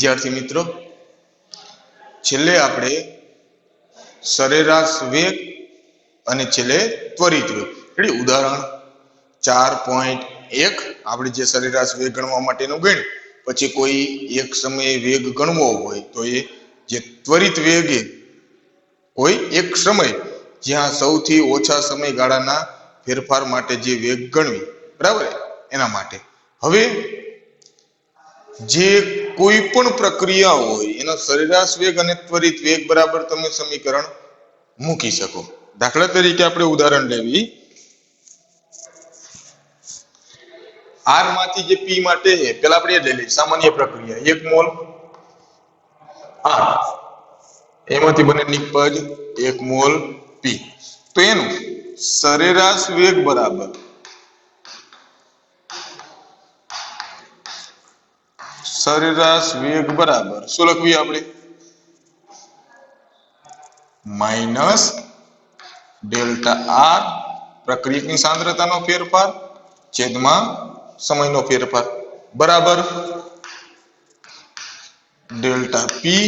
વિદ્યાર્થી મિત્રો, છેલ્લે આપણે સરેરાશ વેગ અને છેલ્લે ત્વરિત વેગ એટલે ઉદાહરણ 4.1 આપણે જે સરેરાશ વેગ ગણવા માટેનું ગણ્યું, પછી કોઈ એક સમયે વેગ ગણવો હોય તો એ જે ત્વરિત વેગ એ કોઈ એક સમય જ્યાં સૌથી ઓછા સમયગાળાના ફેરફાર માટે જે વેગ ગણવી, બરાબર, એના માટે. હવે જે કોઈ પણ પ્રક્રિયા હોય એનો સરેરાશ વેગ અને ત્વરિત વેગ બરાબર તમે સમીકરણ મૂકી શકો. દાખલા તરીકે આપણે ઉદાહરણ લેવી, આર માંથી જે પી માટે પેલા આપણે લઈ લઈએ સામાન્ય પ્રક્રિયા 1 મોલ આર, એમાંથી બને નિપજ 1 મોલ પી. તો એનું સરેરાશ વેગ બરાબર શું લખવી આપણે? માઇનસ ડેલ્ટા આર પ્રક્રિયકની સાંદ્રતાનો ફેરફાર છેદમાં સમયનો ફેરફાર બરાબર ડેલ્ટા પી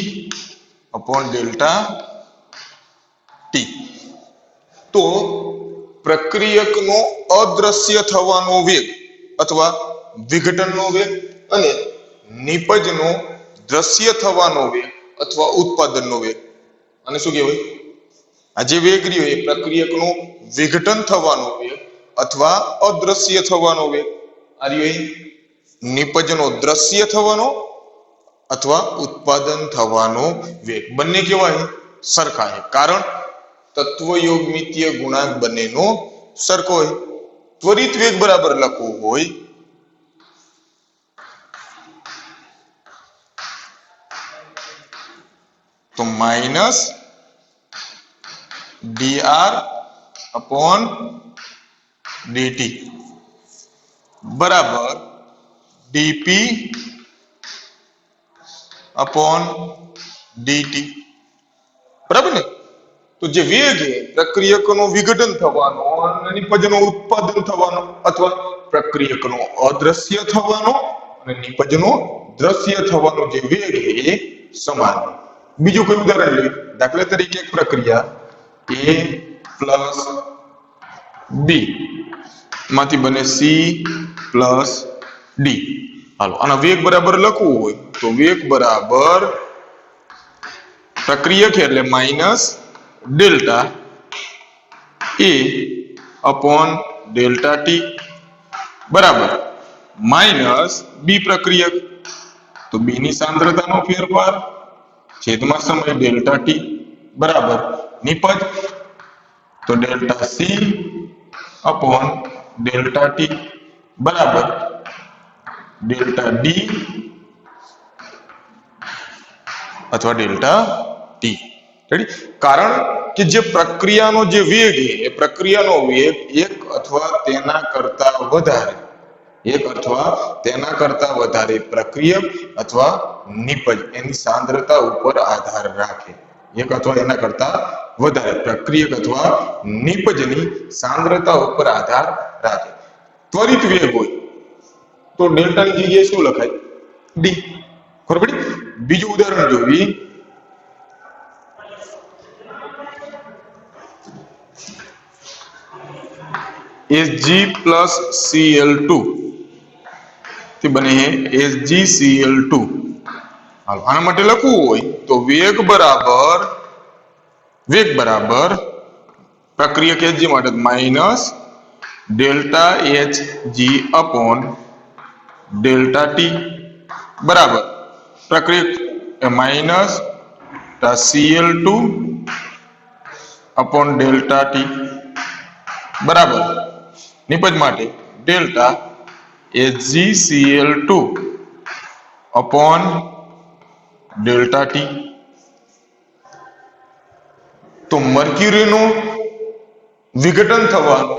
અપોન ડેલ્ટા ટી. તો પ્રક્રિયકનો અદ્રશ્ય થવાનો વેગ અથવા વિઘટનનો વેગ અને નિપજનો દ્રશ્ય થવાનો વેગ અથવા ઉત્પાદનનો વેગ, અને શું કહેવાય? આ જે વેગ રહ્યો એ પ્રક્રિયકનો વિઘટન થવાનો વેગ અથવા અદ્રશ્ય થવાનો વેગ, આ રહ્યો નિપજનો દ્રશ્ય થવાનો અથવા ઉત્પાદન થવાનો વેગ. બંને કેવાય? સરખા છે, કારણ તત્વયોગમિતીય ગુણાંક બંનેનો સરખો હોય. ત્વરિત વેગ બરાબર લખવું હોય તો માઇનસ dr અપોન dt બરાબર dp અપોન dt, બરાબર ને? તો જે વેગ છે પ્રક્રિયકનો વિઘટન થવાનો અને નિપજનો ઉત્પાદન થવાનો અથવા પ્રક્રિયકનો અદ્રશ્ય થવાનો અને નિપજનો દ્રશ્ય થવાનો જે વેગ છે એ સમાન. બીજું કોઈ ઉદાહરણ લઈએ. દાખલા તરીકે એક પ્રક્રિયા a પ્લસ b માંથી બને c પ્લસ d. હાલો, આના વેગ બરાબર લખવું હોય તો વેગ બરાબર પ્રક્રિયક એટલે minus delta a upon delta t બરાબર માઇનસ b પ્રક્રિયક, તો b ની સાંદ્રતાનો ફેરફાર છેદમાં સમય ડેલ્ટા t બરાબર નિપજ, તો delta c upon delta t બરાબર ડેલ્ટા d અથવા ડેલ્ટા t. કારણ કે જે પ્રક્રિયાનો જે વેગ છે એ પ્રક્રિયાનો વેગ એક અથવા તેના કરતા વધારે પ્રક્રિયક અથવા નિપજ એની સાંદ્રતા ઉપર આધાર રાખે. એક અથવા એના કરતા વધારે પ્રક્રિયક અથવા નિપજની સાંદ્રતા ઉપર આધાર રાખે. ત્વરિત વેગ હોય તો ડેલ્ટાની જગ્યાએ શું લખાય? d. ખબર પડી? બીજું ઉદાહરણ જોવી. Hg પ્લસ Cl2 થી બને HgCl2. હાલો, આના માટે લખવું હોય તો વેગ બરાબર પ્રક્રિયક Hg માટે minus delta Hg upon delta t બરાબર પ્રક્રિયક minus Cl2 upon delta t બરાબર નિપજ માટે delta HgCl2 upon delta t. તો મર્ક્યુરીનું વિઘટન થવાનો,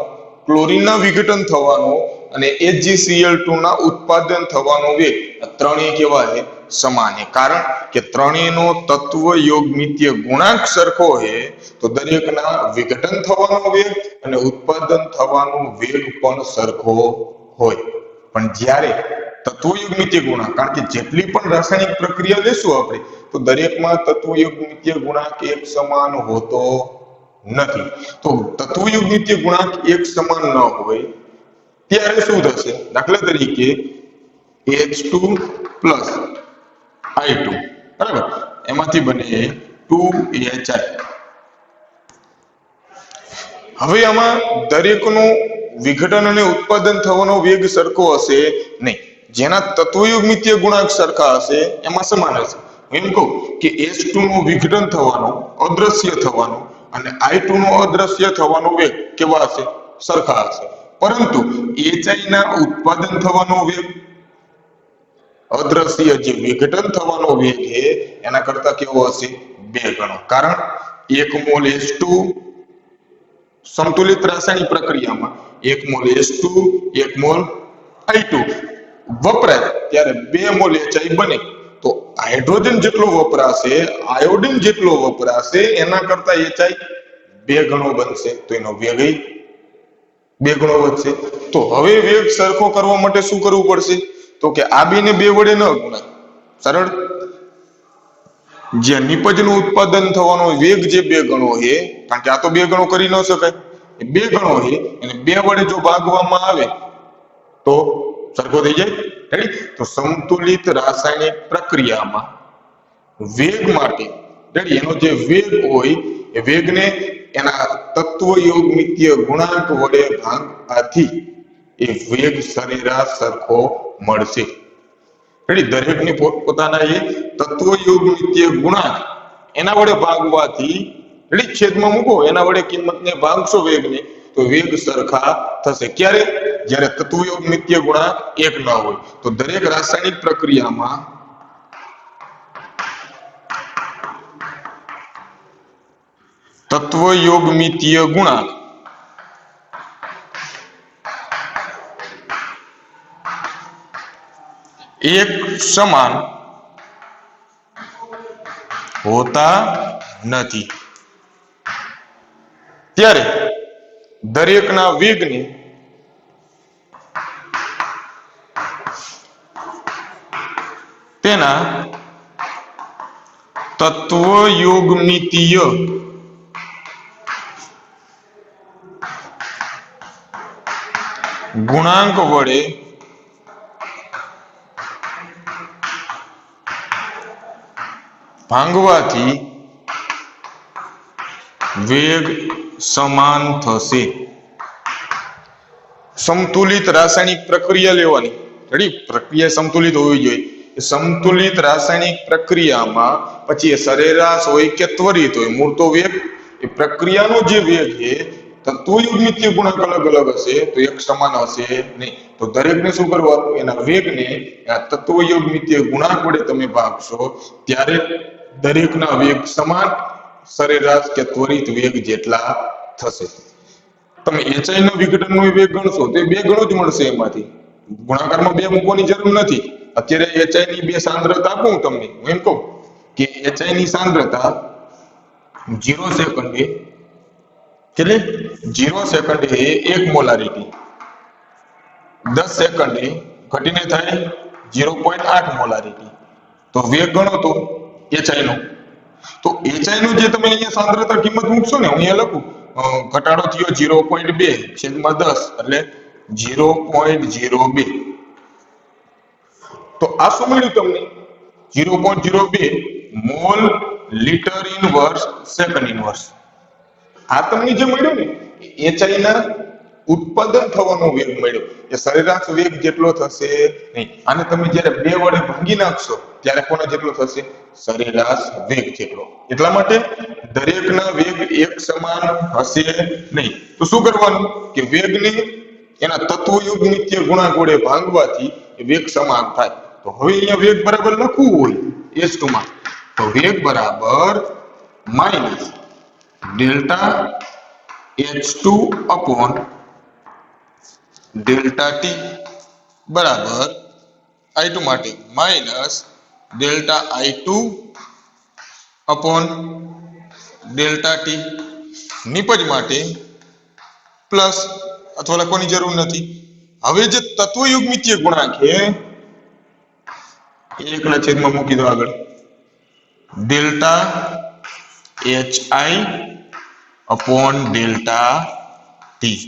ક્લોરીનના વિઘટન થવાનો અને HgCl2 ના ઉત્પાદન થવાનો વેગ આ ત્રણેય કેવા છે? સમાન છે. કારણ કે ત્રણેયનો તત્વયોગમિતીય ગુણાંક સરખો છે તો દરેકના વિઘટન થવાનો વેગ અને ઉત્પાદન થવાનો વેગ પણ સરખો હોય. પણ જ્યારે તત્વયુગ્મિતીય ગુણાંક, કારણ કે જેટલી પણ રાસાયણિક પ્રક્રિયા લેશું આપણે તો દરેકમાં તત્વયુગ્મિતીય ગુણાંક એક સમાન હોતો નથી. તો તત્વયુગ્મિતીય ગુણાંક એક સમાન ન હોય ત્યારે શું થશે? દાખલા તરીકે H2 પ્લસ I2, બરાબર, એમાંથી બને 2HI. હવે આમાં દરેકનું વિઘટન અને ઉત્પાદન થવાનો વેગ સરખો હશે નહીં. જેના તત્વયુગ્મિતીય ગુણાંક સરખા હશે એમાં સમાન હશે. એમ કહું કે H2 નું વિઘટન થવાનો, અદ્રશ્ય થવાનો અને I2 નો અદ્રશ્ય થવાનો વેગ કેવા હશે? સરખા હશે. પરંતુ HI ના ઉત્પાદન થવાનો વેગ, અદ્રશ્ય જે વિઘટન થવાનો વેગ છે એના કરતા કેવો હશે? 2 ગણો. કારણ 1 મોલ H2 સંતુલિત રાસાયણિક પ્રક્રિયામાં 1 મોલ H2 1 મોલ I2 વપરાય ત્યારે 2 મોલ HI બને. તો હાઇડ્રોજન જેટલો વપરાશે, આયોડિન જેટલો વપરાશે એના કરતા HI 2 ગણો બનશે. તો એનો વેગ 2 ગણો વધશે. તો હવે વેગ સરખો કરવા માટે શું કરવું પડશે? તો કે આ બેને 2 વડે ન ગુણાય. સરળ. જે નિપજનું ઉત્પાદન થવાનો વેગ જે 2 ગણો છે, કારણ કે આ તો 2 ગણો કરી ન શકાય, એ 2 ગણો છે અને 2 વડે જો ભાગવામાં આવે તો સરખો થઈ જાય. રેડી? તો સંતુલિત રાસાયણિક પ્રક્રિયામાં વેગ માટે, રેડી, એનો જે વેગ હોય એ વેગને એના તત્વયુગ્મિતીય ગુણાંક વડે ભાગવાથી એ વેગ સરેરાશ સરખો મળશે. રેડી? દરેકની પોતપોતાના એ તત્વયુગ્મિતીય ગુણાંક એના વડે ભાગવાથી, રેડી, છેદમાં મૂકો, એના વડે કિંમતને ભાગશો વેગને તો વેગ સરખા થશે. ક્યારે? જ્યારે તત્વયુગ્મિતીય ગુણાંક 1 ન હોય. તો દરેક રાસાયણિક પ્રક્રિયામાં તત્વયુગ્મિતીય ગુણાંક એક સમાન હોતા નથી. ત્યારે દરેકના વેગને તેના તત્વયુગ્મિતીય ગુણાંક વડે ભાંગવાથી વેગ સમાન થશે. સંતુલિત રાસાયણિક પ્રક્રિયા લેવાની. રેડી? પ્રક્રિયા સંતુલિત હોવી જોઈએ. સંતુલિત રાસાયણિક પ્રક્રિયામાં પછી એ સરેરાશ હોય કે ત્વરિત હોય, મૂળ તો વેગ, એ પ્રક્રિયાનો જે વેગ છે તત્વયુગ્મિતીય ગુણાંક અલગ અલગ હશે તો એક સમાન હશે નહીં. તો દરેકને શું કરવાનું? એના વેગને તત્વયુગ્મિતીય ગુણાંક વડે તમે ભાગશો ત્યારે દરેકના વેગ સમાન, સરેરાશ કે ત્વરિત વેગ જેટલા થશે. તમે HI ના વિઘટનનો વેગ ગણશો તો 2 ગણો જ મળશે. એમાંથી ગુણાકારમાં 2 મૂકવાની જરૂર નથી. અત્યારે HI ની 2 સાંદ્રતા આપું હું તમને. હું એમ કહું કે HI ની સાંદ્રતા 0 સેકન્ડે, કેટલી? 0 સેકન્ડે 1 મોલારિટી, 10 સેકન્ડે ઘટીને થાય 0.8 મોલારિટી. તો વેગ ગણો તો HI નો. તો HI નો જે તમે અહીંયા સાંદ્રતા કિંમત મૂકશો ને, હું અહીંયા લખું ઘટાડો થયો 0.2 છેદમાં 10 એટલે 0.02. તો આ શું મળ્યું તમને? 0.02 mall litre inverse second inverse. આ તમને જે મળ્યું ને HI ના ઉત્પાદન થવાનો વેગ મળ્યો, એ સરેરાશ વેગ જેટલો થશે નહીં. અને તમે જ્યારે 2 વડે ભાંગી નાખશો ત્યારે કોના જેટલો થશે? સરેરાશ વેગ જેટલો. એટલા માટે દરેકના વેગ એક સમાન હશે નહીં. તો શું કરવાનું? કે વેગને એના તત્વયુગ્મિતીય ગુણાંક વડે ભાંગવાથી એ વેગ સમાન થાય. તો હવે અહીંયા વેગ બરાબર લખવું હોય H2 માં, તો વેગ બરાબર minus delta H2 upon delta T બરાબર I2 માટે minus delta I2 upon delta T. નિપજ માટે પ્લસ અથવા લખવાની જરૂર નથી. હવે જે તત્વયુગ્મિતીય ગુણાંક છે 1 ના છેદમાં મૂકી દો આગળ delta HI upon delta T.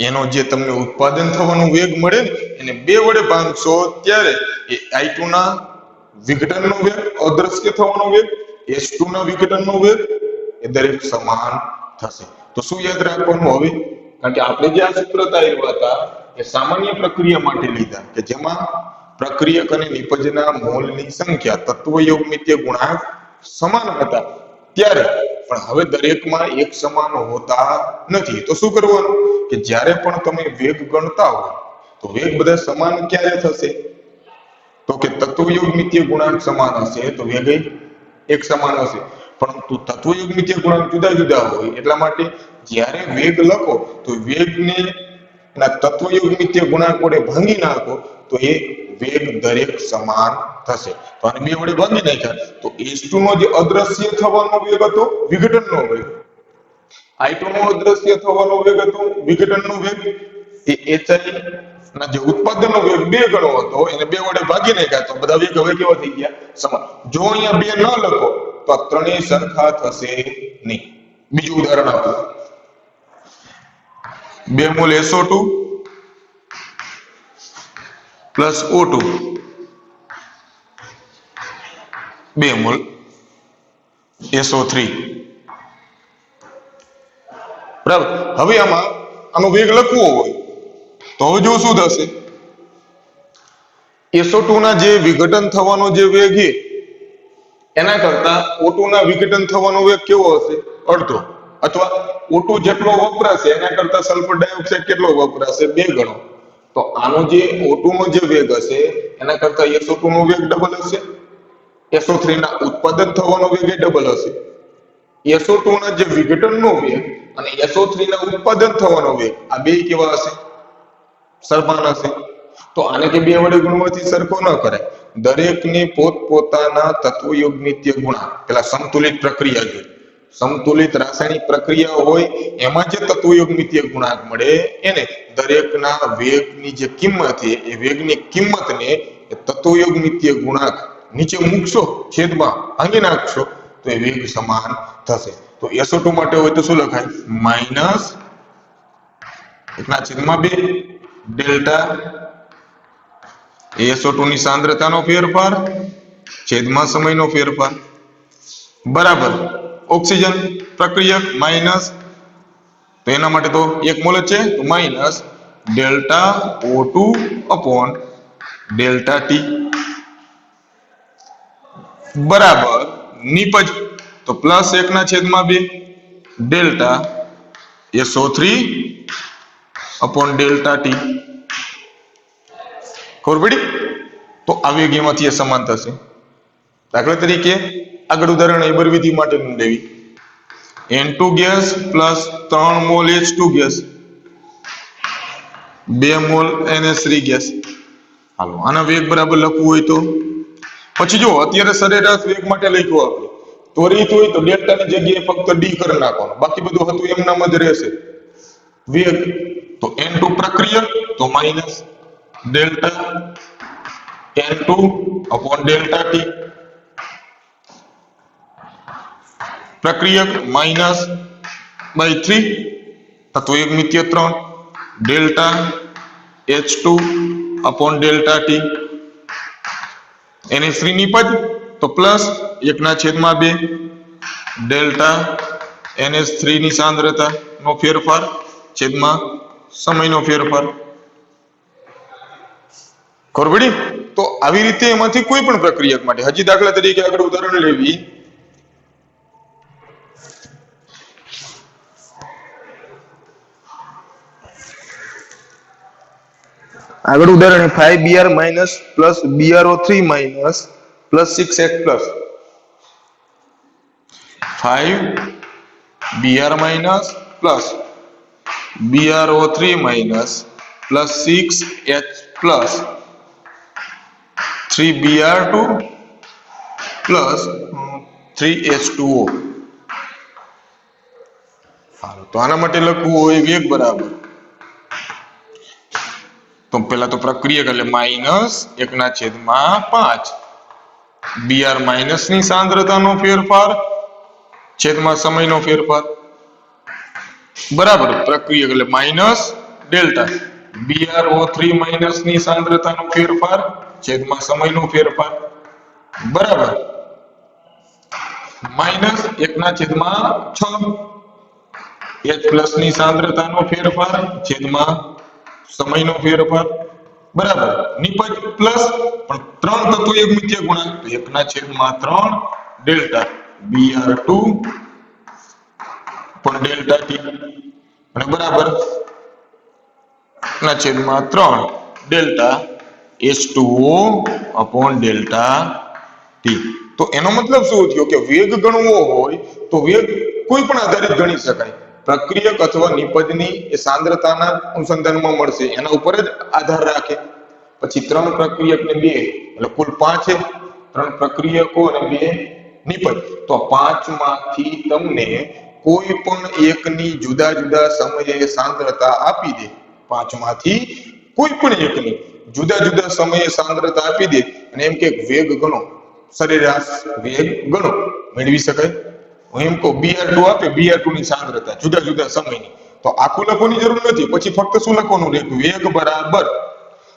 એનો જે તમને ઉત્પાદન થવાનો વેગ મળે ને એને 2 વડે ભાગશો ત્યારે એ I2 ના વિઘટનનો વેગ, અદ્રશ્ય થવાનો વેગ, H2 ના વિઘટનનો વેગ એ દરેક સમાન થશે. તો શું યાદ રાખવાનું હવે? કારણ કે આપણે જે આ સૂત્ર તાર્યા હતા એ સામાન્ય પ્રક્રિયા માટે લીધા કે જેમાં પ્રક્રિયક અને નિપજના મોલની સંખ્યા તત્વયોગમિતીય ગુણાંક સમાન હતા ત્યારે, પણ હવે દરેકમાં એક સમાન હોતા નથી. તો શું કરવાનું કે જ્યારે પણ તમે વેગ ગણતા હો તો વેગ બધા સમાન ક્યારે થશે? તો કે તત્વયોગમિતીય ગુણાંક સમાન હશે તો વેગ એક સમાન હશે. પરંતુ તત્વયોગમિતીય ગુણાંક જુદા જુદા હોય એટલા માટે જ્યારે વેગ લખો તો વેગને ના તત્વયોગમિતીય ગુણાંક વડે ભાંગી નાખો તો એ વેગ દરેક સમાન થશે. તો આને 2 વડે ભાંગી નાખ્યા તો H2 નો જે અદ્રશ્ય થવાનો વેગ હતો વિઘટનનો વેગ, I2 નો અદ્રશ્ય થવાનો વેગ હતો વિઘટનનો વેગ, એ HI ના જે ઉત્પાદનનો વેગ 2 ગણો હતો એને 2 વડે ભાગી નાખ્યા તો બધા વેગ હવે કેવા થઈ ગયા? સમાન. જો અહીંયા 2 ન લખો તો આ ત્રણેય સરખા થશે નહીં. બીજું ઉદાહરણ આપો. 2 mall SO2 plus O2 2 mall SO3 બરાબર. હવે આમાં આનો વેગ લખવો હોય તો હવે જો શું થશે? SO2 ના જે વિઘટન થવાનો જે વેગ છે એના કરતા O2 ના વિઘટન થવાનો વેગ કેવો હશે? અડધો. અથવા O2 જેટલો વપરાશે એના કરતા સલ્ફર ડાયોક્સાઇડ કેટલો વપરાશે? 2 ગણો. તો આનો જે O2 નો જે વેગ હશે એના કરતા SO2 નો વેગ ડબલ હશે. SO3 ના ઉત્પાદન થવાનો વેગ એ ડબલ હશે. SO2 ના જે વિઘટનનો વેગ અને SO3 ના ઉત્પાદન થવાનો વેગ આ બે કેવા હશે? સમાન હશે. તો આને કે 2 વડે ગુણવાથી સરખો ન કરાય. દરેકને પોતપોતાના તત્વયોગમિતીય ગુણાંક, પેલા સમતુલિત પ્રક્રિયા જોઈ, સમતુલિત રાસાયણિક પ્રક્રિયા હોય એમાં જે તત્વયોગમિતીય ગુણાંક મળે એને દરેકના વેગની જે કિંમત છે એ વેગની કિંમતને તત્વયોગમિતીય ગુણાંક નીચે મૂકશો, છેદમાં ભાંગી નાખશો તો એ વેગ સમાન થશે. તો SO2 માટે હોય તો શું લખાય? માઈનસ 1/2 ડેલ્ટા SO2 ની સાંદ્રતાનો ફેરફાર છેદમાં સમયનો ફેરફાર બરાબર ઓક્સિજન પ્રક્રિયક માઈનસ, તો એના માટે તો 1 મોલ જ છે તો minus delta O2 upon delta T બરાબર નિપજ તો plus 1/2 delta SO3 upon delta T. ખબર પડી? તો આ વેગ એમાંથી સમાન થશે. દાખલા તરીકે આગળ ઉદાહરણ એબર વિધિ માટેનું લેવી. N2 gas plus 3 mole H2 gas 2 mole NH3 gas. હાલો આના વેગ બરાબર લખવું હોય તો પછી જો અત્યારે સરેરાશ વેગ માટે લખ્યું આપણે ત્વરિત હોય તો ડેલ્ટાની જગ્યાએ ફક્ત D કરી નાખવાનું, બાકી બધું હતું એમનામ જ રહેશે. વેગ તો N2 પ્રક્રિયક તો minus delta N2 upon delta T પ્રક્રિયક માઈનસ બાય 3 તત્વયોગમિતીય 3 delta H2 upon delta T NH3 નિપજ તો પ્લસ 1/2 ડેલ્ટા NH3 ની સાંદ્રતા નો ફેરફાર છેદમાં સમયનો ફેરફાર. ખબર પડી? તો આવી રીતે એમાંથી કોઈ પણ પ્રક્રિયક માટે હજી દાખલા તરીકે આગળ ઉદાહરણ લેવી. આગળ ઉદાહરણ 5Br minus plus BrO3 minus plus 6H plus 5Br minus plus BrO3 minus plus 6H plus 3Br2 plus 3H2O. તો આના માટે લખવું હોય વેગ બરાબર તો પેલા તો પ્રક્રિયક એટલે માઈનસ 1/5 બીઆર માઇનસની સાંદ્રતાનો ફેરફાર છેદમાં સમયનો ફેરફાર બરાબર પ્રક્રિયક એટલે માઇનસ ડેલ્ટા BrO3 માઇનસની સાંદ્રતાનો ફેરફાર છેદમાં સમયનો ફેરફાર બરાબર માઇનસ 1/6 H પ્લસની સાંદ્રતાનો ફેરફાર છેદમાં સમયનો ફેરફાર બરાબર નિપજ પ્લસ પણ 3 તત્વયુગ મિથ્યા ગુણાંક 1/3 ડેલ્ટા Br2 પણ ડેલ્ટા T અને બરાબર 1/3 delta H2O upon delta T તો એનો મતલબ શું થયો કે વેગ ગણવો હોય તો વેગ કોઈ પણ આધારિત ગણી શકાય પ્રક્રિયક અથવા નિપજની એ સાંદ્રતાના અનુસંધાનમાં મળશે એના ઉપર જ આધાર રાખે પછી 3 પ્રક્રિયક ને 2 એટલે કુલ 5 છે 3 પ્રક્રિયકો અને 2 નિપજ તો 5 માંથી તમને કોઈ પણ એકની જુદા જુદા સમયે સાંદ્રતા આપી દે 5 માંથી કોઈ પણ એકની જુદા જુદા સમયે સાંદ્રતા આપી દે અને એમ કે વેગ ગણો સરેરાશ વેગ ગણો મેળવી શકાય હું એમ કહું Br2 આપે Br2 ની સાંદ્રતા જુદા જુદા સમયની તો આખું લખવાની જરૂર નથી પછી ફક્ત શું લખવાનું રહે વેગ બરાબર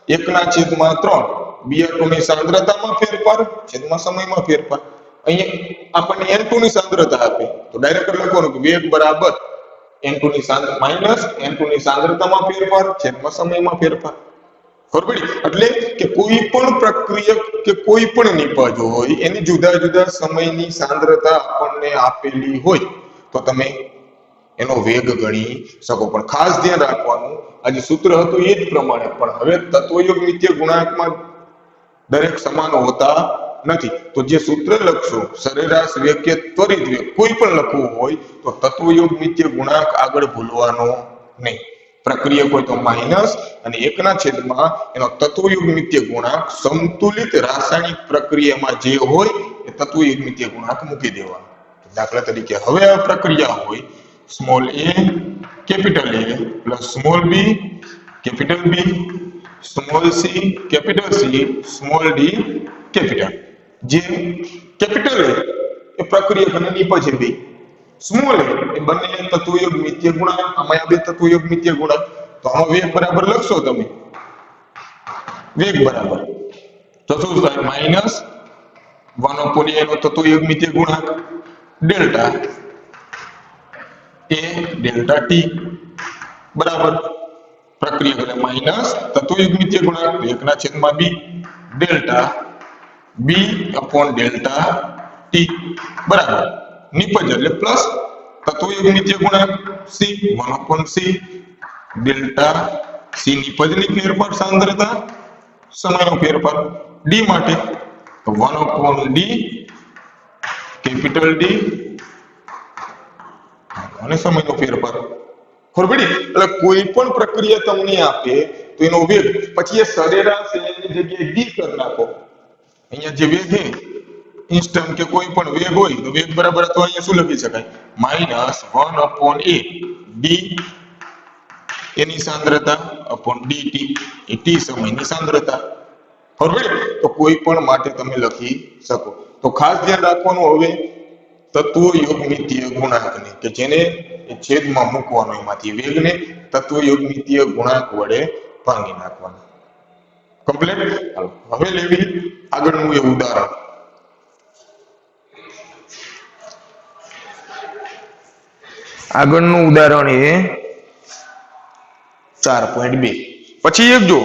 1/3 Br2 ની સાંદ્રતામાં ફેરફાર છેદમાં સમયમાં ફેરફાર અહીંયા આપણને N2 ની સાંદ્રતા આપે તો ડાયરેક્ટ લખવાનું કે વેગ બરાબર N2 ની સાંદ્રતા માઈનસ N2 ની સાંદ્રતામાં ફેરફાર છેદમાં સમયમાં ફેરફાર ખબર પડી એટલે કે કોઈ પણ પ્રક્રિયક કે કોઈ પણ નિપજ હોય એની જુદા જુદા સમયની સાંદ્રતા આપણને આપેલી હોય તો તમે એનો વેગ ગણી શકો પણ ખાસ ધ્યાન રાખવાનું આ જે સૂત્ર હતું એ જ પ્રમાણે પણ હવે તત્વયુગ મિથ્ય ગુણાંકમાં દરેક સમાન હોતા નથી તો જે સૂત્ર લખશો સરેરાશ વેગ કે ત્વરિત વેગ કોઈ પણ લખવું હોય તો તત્વયુગ મિથ્ય ગુણાંક આગળ ભૂલવાનો નહીં પ્રક્રિયક હોય તો માઈનસ અને 1/3 એનો તત્વયુગ મિથ્ય ગુણાંક સંતુલિત રાસાયણિક પ્રક્રિયામાં જે હોય એ તત્વયુગ મિથ્ય ગુણાંક મૂકી દેવાનો દાખલા તરીકે હવે આ પ્રક્રિયા હોય small a capital A plus small b capital B small c capital C small d capital જે કેપિટલ A એ પ્રક્રિયક અને નિપજ છે બે સ્મોલ a એ બંને તત્વયુગ મિથ્ય ગુણાંક આમાં બે તત્વયુગ મિથ્ય ગુણાંક તો આમાં વેગ બરાબર લખશો તમે વેગ બરાબર તો શું થાય માઈનસ 1/a નો તત્વયુગ મિથ્ય ગુણાંક ડેલ્ટા A ડેલ્ટા T બરાબર પ્રક્રિયક એટલે માઈનસ તત્વયુગ મિથ્ય ગુણાંક 1/b delta B upon delta T બરાબર નિપજ એટલે પ્લસ તત્વયુગ મિથ્ય ગુણાંક C 1/c ડેલ્ટા C નિપજની ફેરફાર સાંદ્રતા સમયનો ફેરફાર D માટે 1/d કેપિટલ D અને સમયનો ફેરફાર ખબર પડી એટલે કોઈ પણ પ્રક્રિયા તમને આપે તો એનો વેગ પછી એ સરેરાશ એની જગ્યાએ d કરી નાખો અહીંયા જે વેગ છે ઇન્સ્ટન્ટ કે કોઈ પણ વેગ હોય તો વેગ બરાબર તો અહીંયા શું લખી શકાય -1/a d એની સાંદ્રતા upon dt એ t સમયની સાંદ્રતા ખબર પડી તો કોઈ પણ માટે તમે લખી શકો તો ખાસ ધ્યાન રાખવાનું હવે તત્વયુગ મિથ્ય ગુણાંકને કે જેને છેદમાં મૂકવાનો એમાંથી વેગને તત્વયુગ મિથ્ય ગુણાંક વડે ભાંગી નાખવાનો કમ્પ્લીટ હવે લેવી આગળનું એ ઉદાહરણ આગળનું ઉદાહરણ એ 4.2 પછી એક જો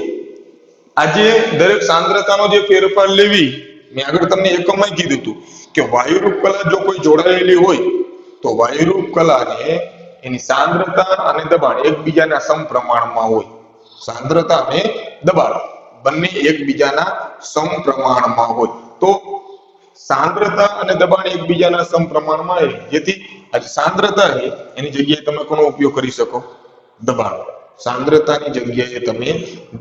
આજે દરેક સાંદ્રતાનો જે ફેરફાર લેવી મેં આગળ તમને એકમમાં કીધું હતું કે વાયુરૂપ કલા જો કોઈ જોડાયેલી હોય તો વાયુરૂપ કલાને એની સાંદ્રતા અને દબાણ એકબીજાના સમપ્રમાણમાં હોય સાંદ્રતા અને દબાણ બંને એકબીજાના સમપ્રમાણમાં હોય તો સાંદ્રતા અને દબાણ એકબીજાના સમપ્રમાણમાં હોય જેથી આ સાંદ્રતા છે એની જગ્યાએ તમે કોનો ઉપયોગ કરી શકો દબાણ સાંદ્રતાની જગ્યાએ તમે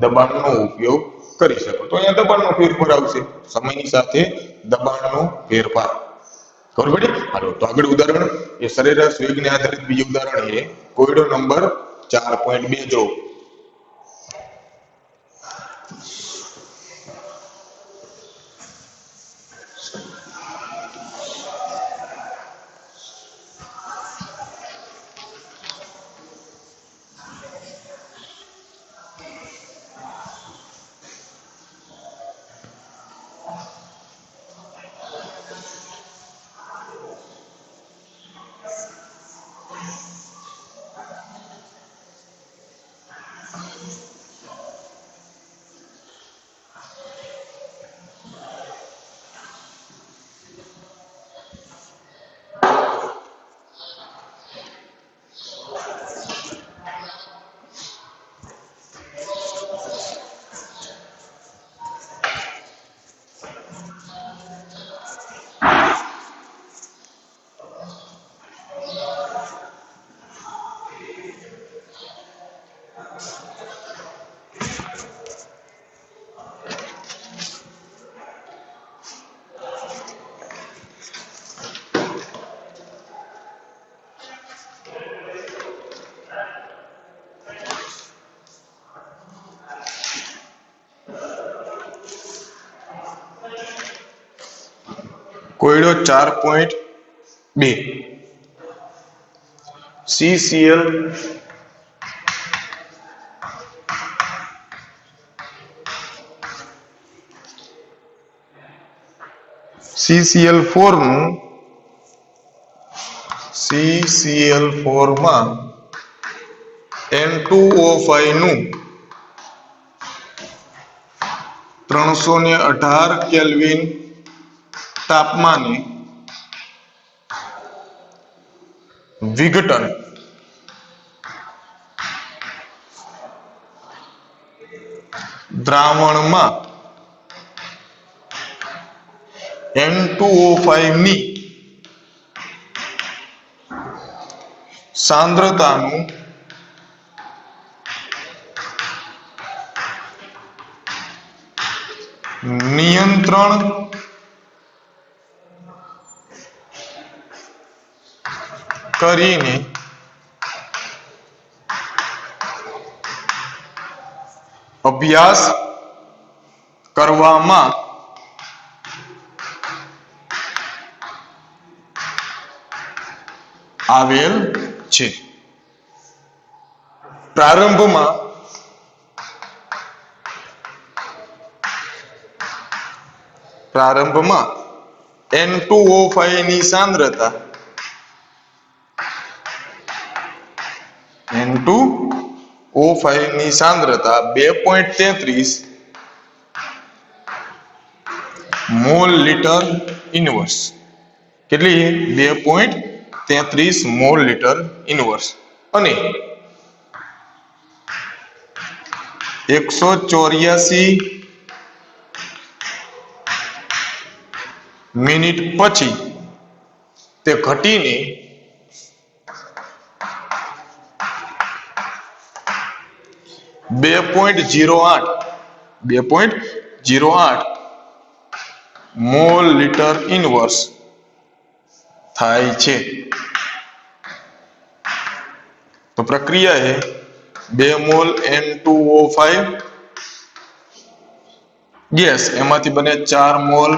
દબાણનો ઉપયોગ કરી શકો તો અહીંયા દબાણનો ફેરફાર આવશે સમયની સાથે દબાણનો ફેરફાર ખબર પડી હાલો તો આગળ ઉદાહરણ એ સરેરાશ વેગને આધારિત બીજું ઉદાહરણ એ કોયડો નંબર 4.2 જો કોયડો 4.2 CCl CCl4 નું CCl4 માં N2O5 નું 318 કેલ્વિન તાપમાને વિઘટન દ્રાવણમાં N2O5 ની સાંદ્રતાનું નિયંત્રણ કરીને અભ્યાસ કરવામાં આવેલ છે. પ્રારંભમાં N2O5 ની સાંદ્રતા N2O5 ની સાંદ્રતા 2.33 મોલ લીટર ઇનવર્સ. કેટલી? 2.33 મોલ લીટર ઇનવર્સ અને 184 મિનિટ પછી તે ઘટીને 2.08 મોલ લીટર ઇનવર્સ થાય છે. તો પ્રક્રિયા એ 2 મોલ N2O5 ગેસ, એમાંથી બને 4 mall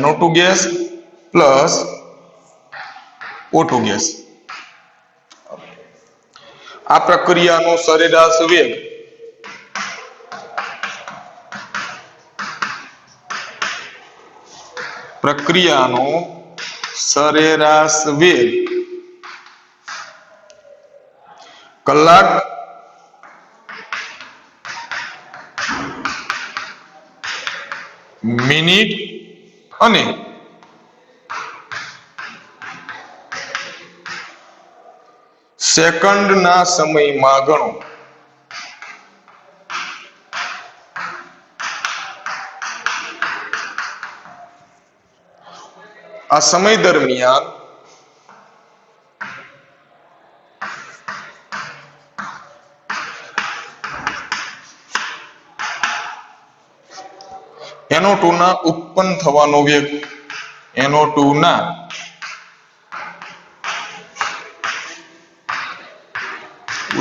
NO2 gas plus O2 gas. આ પ્રક્રિયાનો સરેરાશ વેગ કલાક મિનિટ અને સેકન્ડના સમયમાં ગણો. આ સમય દરમિયાન NO2 ના ઉત્પન્ન થવાનો વેગ NO2 ના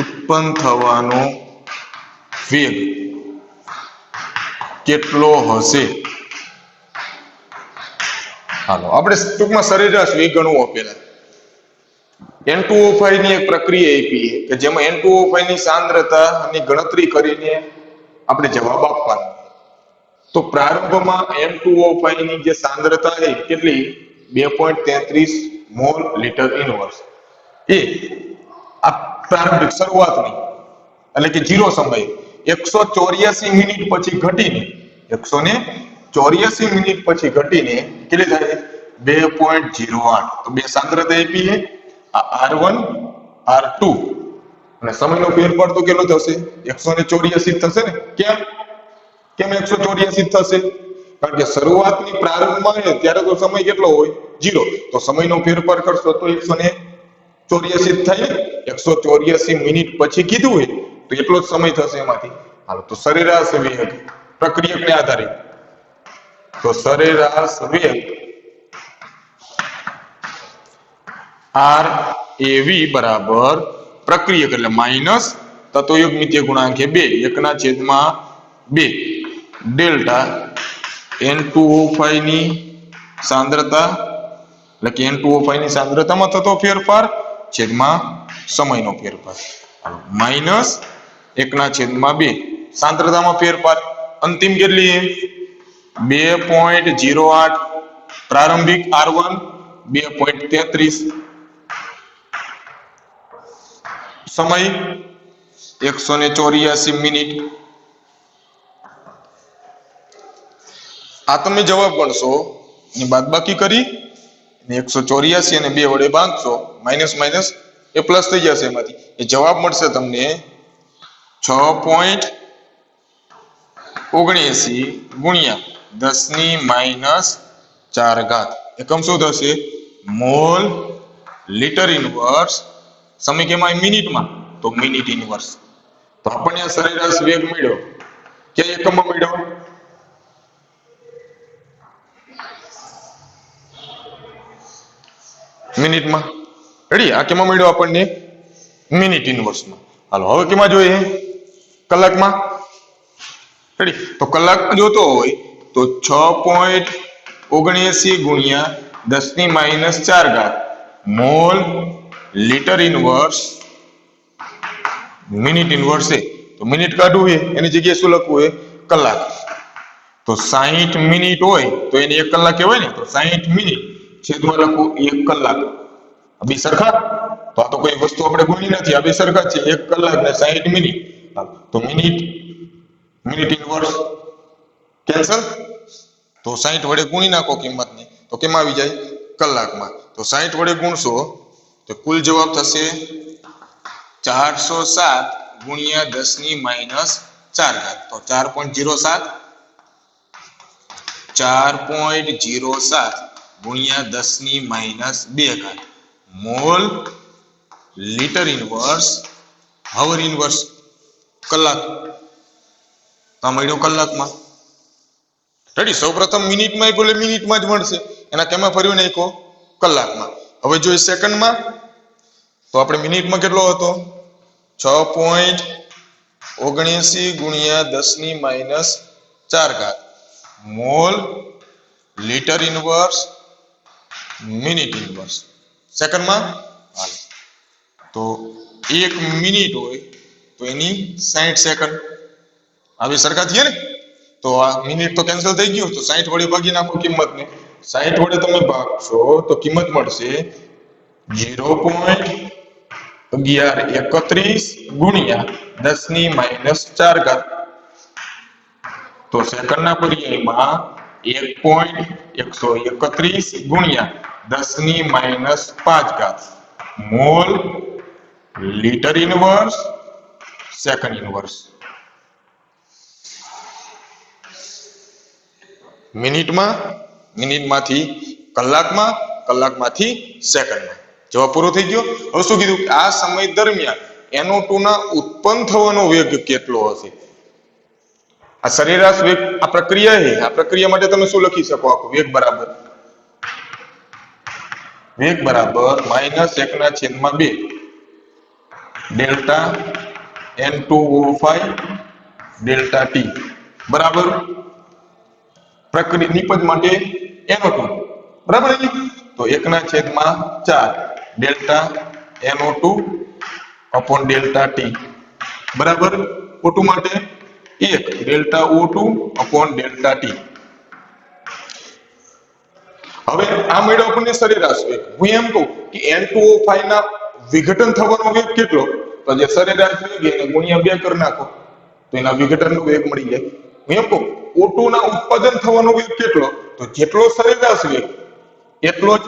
ઉત્પન્ન થવાનો વેગ કેટલો હશે? હાલો આપણે ટૂંકમાં સરેરાશ વેગ ગણવો. પહેલા N2O5 ની એક પ્રક્રિયા આપી કે જેમાં N2O5 ની સાંદ્રતાની ગણતરી કરીને આપણે જવાબ આપવાનો. તો પ્રારંભમાં N2O5 ની જે સાંદ્રતા છે કેટલી? 2.33 મોલ લીટર ઇનવર્સ. એ આ પ્રારંભિક શરૂઆતની એટલે કે 0 સમય 184 મિનિટ પછી ઘટીને 184 મિનિટ પછી ઘટીને કેટલી થાય? 2.08. તો બે સાંદ્રતા આપી છે, આ R1 R2 અને સમયનો ફેરફાર તો કેટલો થશે? 184 થશે ને. કેમ 184 થશે? કારણ કે શરૂઆતની પ્રારંભમાં હોય ત્યારે તો સમય કેટલો હોય? 0. તો સમયનો ફેરફાર કરશો તો 184 થાય. 184 મિનિટ પછી કીધું હોય તો એટલો જ સમય થશે એમાંથી. હાલો તો સરેરાશ વેગ પ્રક્રિયકને આધારે, તો સરેરાશ વેગ RAV બરાબર પ્રક્રિયક એટલે માઇનસ તત્વયુગ્મિતીય ગુણાંક 2 1/2 ડેલ્ટા N2O5 ની સાંદ્રતા એટલે કે N2O5 ની સાંદ્રતામાં થતો ફેરફાર છેદમાં સમયનો ફેરફાર માઈનસ 1/2 સાંદ્રતામાં ફેરફાર અંતિમ કેટલી છે 2.08 પ્રારંભિક R1 2.33 સમય 184 મિનિટ આ તમે જવાબ ગણશો ની બાદબાકી કરી 184 અને 2 વડે ભાગશો માઈનસ માઈનસ એ પ્લસ થઈ જશે એમાંથી એ જવાબ મળશે તમને 6.79 ગુણ્યા 10⁻⁴ એકમ શું થશે મોલ લીટર ઇનવર્સ સમય કેમાં મિનિટમાં તો મિનિટ ઇનવર્સ તો આપણને સરેરાશ વેગ મળ્યો કે એકમમાં મળ્યો મિનિટમાં રેડી આ કેમાં મળ્યો આપણને મિનિટ ઇનવર્સમાં હાલો હવે કેમાં જોઈએ કલાકમાં રેડી તો કલાકમાં જોતો હોય તો 6.79 ગુણ્યા 10⁻⁴ mall litre inverse minute inverse છે તો મિનિટ કાઢવું છે એની જગ્યાએ શું લખવું છે કલાક તો 60 મિનિટ હોય તો એને 1 કલાક કહેવાય ને તો 60 મિનિટ છેદમાં લખવું 1 કલાક આ બે સરખા તો આ તો કોઈ વસ્તુ આપણે ગુણી નથી આ બે સરખા છે 1 કલાક ને 60 મિનિટ તો મિનિટ ઇનવર્સ કેન્સલ તો 60 વડે ગુણી નાખો કિંમતને તો કેમાં આવી જાય કલાકમાં તો 60 વડે ગુણશો તો કુલ જવાબ થશે 407 ગુણ્યા 10⁻⁴ તો 4.07 ગુણ્યા 10⁻², મોલ લીટર ઇનવર્સ હાવર ઇનવર્સ કલાક તો મળ્યો કલાકમાં રેડી સૌપ્રથમ મિનિટમાં બોલે મિનિટમાં જ મળશે એના કેમાં ફર્યું નાખો કલાકમાં હવે જો સેકન્ડમાં તો આપણે મિનિટમાં કેટલો હતો 6.79 ગુણ્યા 10⁻⁴ mall litre inverse minute inverse સેકન્ડમાં તો 1 મિનિટ હોય તો એની 60 સેકન્ડ આવી સરખા થઈએ ને તો આ મિનિટ તો કેન્સલ થઈ ગયું તો 60 વડે ભાગી નાખો કિંમતને 60 વડે તમે ભાગશો તો કિંમત મળશે 0.1131 ગુણ્યા 10⁻⁴ તો સેકન્ડના પર્યાયમાં 1.131 ગુણ્યા 10⁻⁵ mole litre inverse second inverse મિનિટમાંથી કલાકમાં કલાકમાંથી સેકન્ડમાં જવાબ પૂરો થઈ ગયો હવે શું કીધું આ સમય દરમિયાન NO2 ના ઉત્પન્ન થવાનો વેગ કેટલો હશે આ સરેરાશ વેગ આ પ્રક્રિયા છે આ પ્રક્રિયા માટે તમે શું લખી શકો આખું વેગ બરાબર -1/2 ડેલ્ટા N2O5 ડેલ્ટા T બરાબર પ્રક્રિયા નિપજ માટે NO2 બરાબર તો 1/4 delta NO2 upon delta T બરાબર O2 માટે 1 delta O2 upon delta T હવે આ મેળો આપણને સરેરાશ વેગ હું એમ કહું કે N2O5 ના વિઘટન થવાનો વેગ કેટલો તો જે સરેરાશ વેગ એને ગુણ્યા 2 કરી નાખો તો એના વિઘટનનો વેગ મળી જાય હું એમ કહું O2 ના ઉત્પાદન થવાનો વેગ કેટલો તો જેટલો સરેરાશ વેગ એટલો જ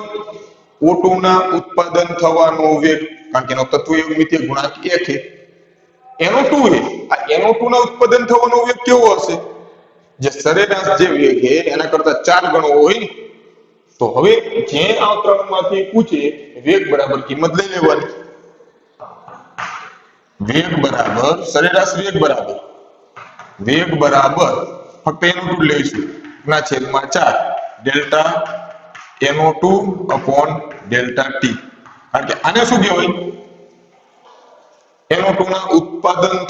O2 ના ઉત્પાદન થવાનો વેગ કારણ કે એનો તત્વીય મિતીય ગુણાંક 1 છે NO2 છે આ NO2 ના ઉત્પાદન થવાનો વેગ કેવો હશે જે સરેરાશ જે વેગ છે એના કરતા 4 ગણો હોય ને તો હવે જે આ ક્રમમાંથી પૂછે વેગ બરાબર કિંમત લઈ લેવાની વેગ બરાબર સરેરાશ વેગ બરાબર ફક્ત NO2 લઈશું ના છેદમાં 4 delta NO2 upon delta T કારણ કે આને શું કહેવાય NO2 ના ઉત્પન્ન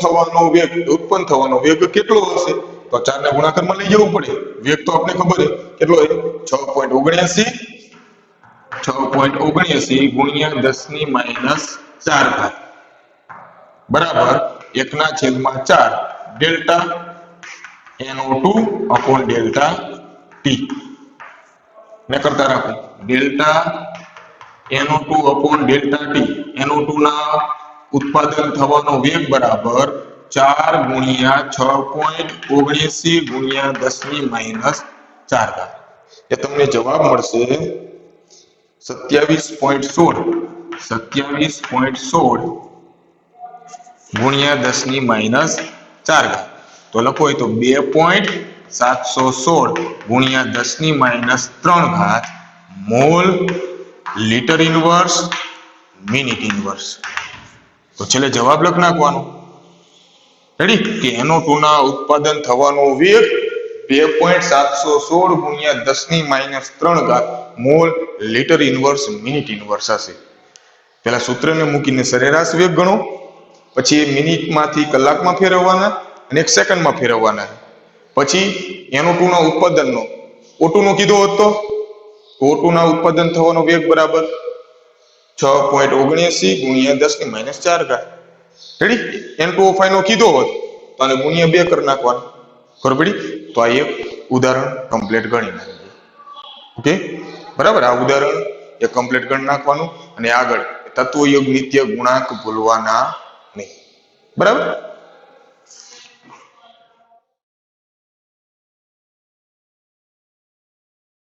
થવાનો વેગ કેટલો હશે તો 4 ને ગુણાકારમાં લઈ જવું પડે. વેગ તો આપણે ખબર છે કેટલો છે 6.79 ગુણ્યા 10⁻⁴ બરાબર 1/4 delta NO2 upon delta T ને કરતા રાખો delta NO2 upon delta T. NO2 ના ઉત્પાદન થવાનો વેગ બરાબર 4 ગુણ્યા 6.79 ગુણ્યા 10⁻⁴. એ તમને જવાબ મળશે 27.16 ગુણ્યા 10⁻⁴. તો લખો હોય તો 2.716 ગુણ્યા 10⁻³ mall litre inverse minute inverse. તો છેલ્લે જવાબ લખ નાખવાનો. રેડી કે NO2 ના ઉત્પાદન થવાનો વેગ 2.716 ગુણ્યા 10⁻³ mall litre inverse minute inverse હશે. પેલા સૂત્રને મૂકીને સરેરાશ વેગ ગણો, પછી મિનિટમાંથી કલાકમાં ફેરવવાના અને 1 સેકન્ડમાં ફેરવવાના. પછી NO2 ના ઉત્પાદનનો O2 નો કીધો હોત તો O2 ના ઉત્પાદન થવાનો વેગ બરાબર 6.79 ગુણ્યા 10⁻⁴. રેડી N2O5 નો કીધો હોત તો આને ગુણ્યા 2 કરી નાખવાનો. ખબર પડી? તો આ એક ઉદાહરણ કમ્પ્લીટ ગણી નાખીએ. ઓકે બરાબર. આ ઉદાહરણ એ કમ્પ્લીટ ગણી નાખવાનું અને આગળ તત્વયોગ નિત્ય ગુણાંક ભૂલવાના નહીં. બરાબર.